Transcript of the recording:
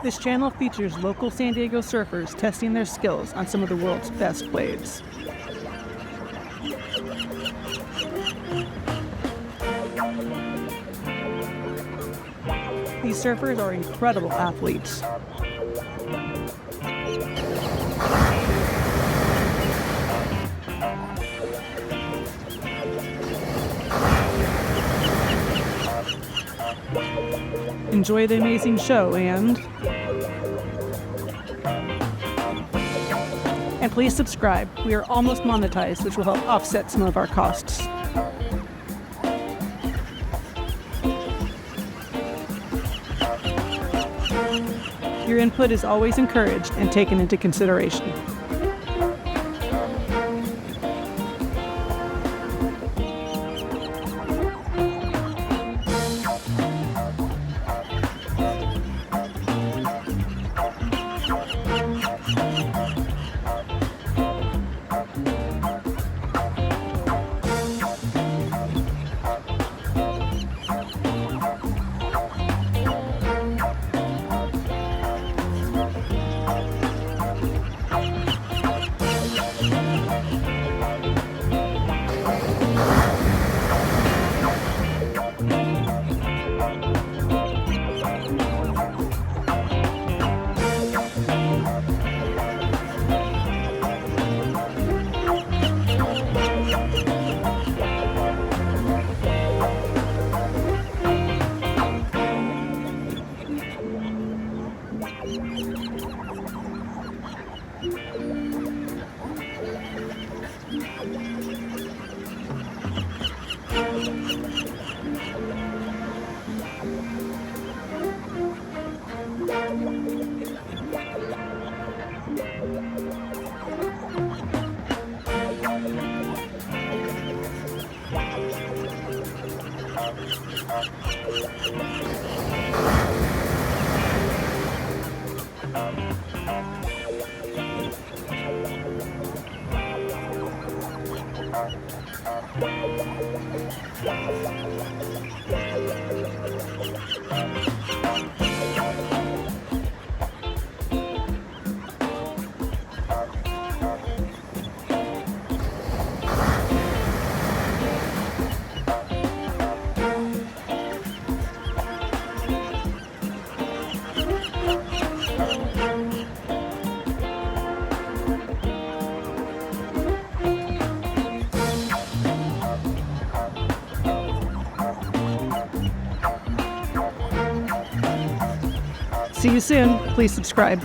This channel features local San Diego surfers testing their skills on some of the world's best waves. These surfers are incredible athletes. Enjoy the amazing show and please subscribe. We are almost monetized, which will help offset some of our costs. Your input is always encouraged and taken into consideration. See you soon. Please subscribe.